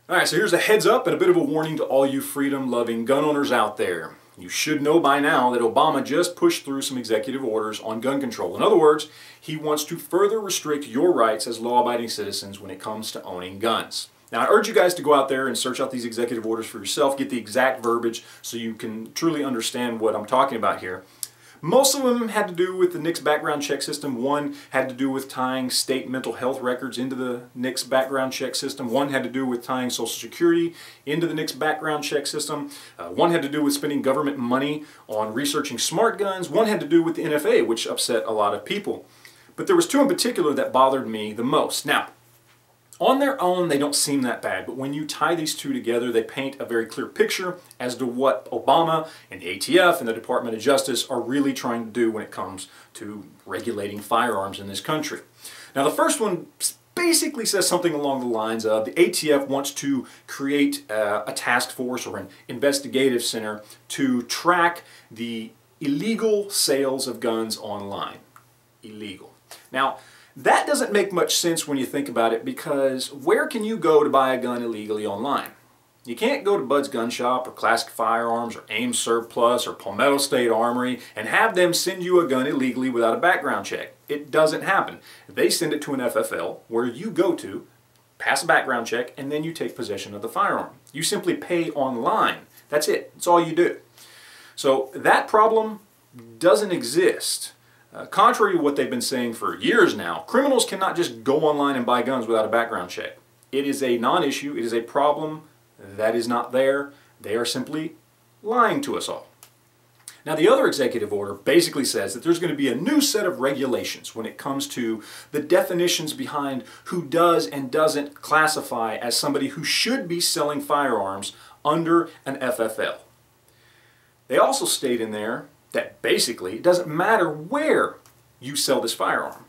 Alright, so here's a heads up and a bit of a warning to all you freedom-loving gun owners out there. You should know by now that Obama just pushed through some executive orders on gun control. In other words, he wants to further restrict your rights as law-abiding citizens when it comes to owning guns. Now, I urge you guys to go out there and search out these executive orders for yourself, get the exact verbiage so you can truly understand what I'm talking about here. Most of them had to do with the NICS background check system. One had to do with tying state mental health records into the NICS background check system. One had to do with tying Social Security into the NICS background check system. One had to do with spending government money on researching smart guns. One had to do with the NFA, which upset a lot of people. But there was two in particular that bothered me the most. Now, on their own, they don't seem that bad, but when you tie these two together, they paint a very clear picture as to what Obama and the ATF and the Department of Justice are really trying to do when it comes to regulating firearms in this country. Now, the first one basically says something along the lines of the ATF wants to create a task force or an investigative center to track the illegal sales of guns online. Illegal. Now, that doesn't make much sense when you think about it, because where can you go to buy a gun illegally online? You can't go to Bud's Gun Shop or Classic Firearms or Ames Surplus or Palmetto State Armory and have them send you a gun illegally without a background check. It doesn't happen. They send it to an FFL where you go to, pass a background check, and then you take possession of the firearm. You simply pay online. That's it. That's all you do. So that problem doesn't exist. Contrary to what they've been saying for years now, criminals cannot just go online and buy guns without a background check. It is a non-issue. It is a problem that is not there. They are simply lying to us all. Now, the other executive order basically says that there's going to be a new set of regulations when it comes to the definitions behind who does and doesn't classify as somebody who should be selling firearms under an FFL. They also state in there that basically it doesn't matter where you sell this firearm.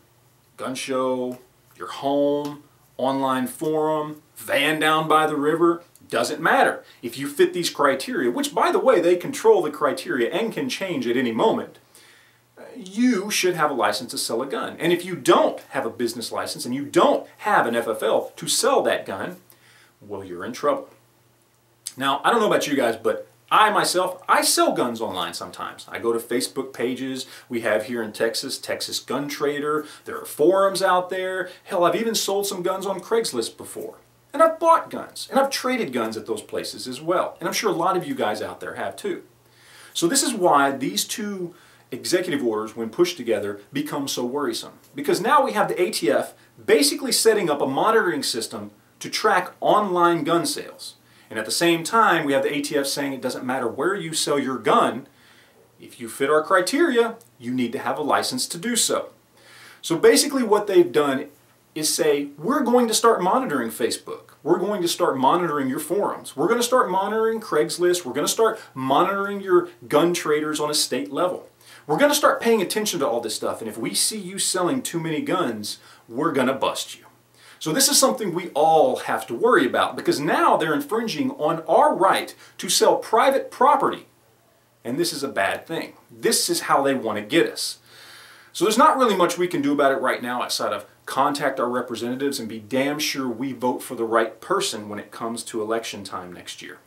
Gun show, your home, online forum, van down by the river, doesn't matter. If you fit these criteria, which by the way, they control the criteria and can change at any moment, you should have a license to sell a gun. And if you don't have a business license and you don't have an FFL to sell that gun, well, you're in trouble. Now, I don't know about you guys, but I sell guns online sometimes. I go to Facebook pages we have here in Texas, Texas Gun Trader. There are forums out there. Hell, I've even sold some guns on Craigslist before. And I've bought guns, and I've traded guns at those places as well. And I'm sure a lot of you guys out there have too. So this is why these two executive orders, when pushed together, become so worrisome. Because now we have the ATF basically setting up a monitoring system to track online gun sales. And at the same time, we have the ATF saying it doesn't matter where you sell your gun, if you fit our criteria, you need to have a license to do so. So basically what they've done is say, we're going to start monitoring Facebook. We're going to start monitoring your forums. We're going to start monitoring Craigslist. We're going to start monitoring your gun traders on a state level. We're going to start paying attention to all this stuff. And if we see you selling too many guns, we're going to bust you. So this is something we all have to worry about, because now they're infringing on our right to sell private property. And this is a bad thing. This is how they want to get us. So there's not really much we can do about it right now outside of contact our representatives and be damn sure we vote for the right person when it comes to election time next year.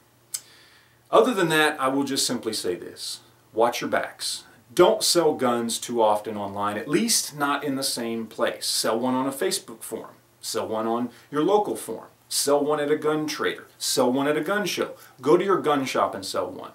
Other than that, I will just simply say this. Watch your backs. Don't sell guns too often online, at least not in the same place. Sell one on a Facebook forum. Sell one on your local forum. Sell one at a gun trader. Sell one at a gun show. Go to your gun shop and sell one.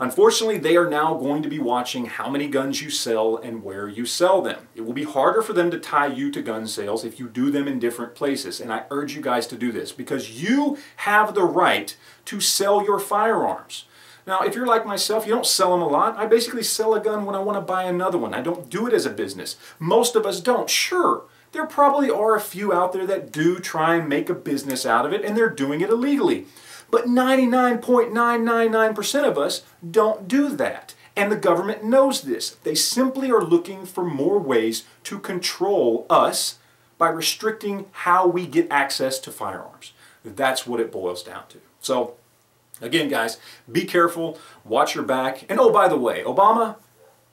Unfortunately, they are now going to be watching how many guns you sell and where you sell them. It will be harder for them to tie you to gun sales if you do them in different places. And I urge you guys to do this because you have the right to sell your firearms. Now, if you're like myself, you don't sell them a lot. I basically sell a gun when I want to buy another one. I don't do it as a business. Most of us don't. Sure, there probably are a few out there that do try and make a business out of it, and they're doing it illegally. But 99.999% of us don't do that. And the government knows this. They simply are looking for more ways to control us by restricting how we get access to firearms. That's what it boils down to. So, again, guys, be careful, watch your back. And oh, by the way, Obama,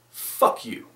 fuck you.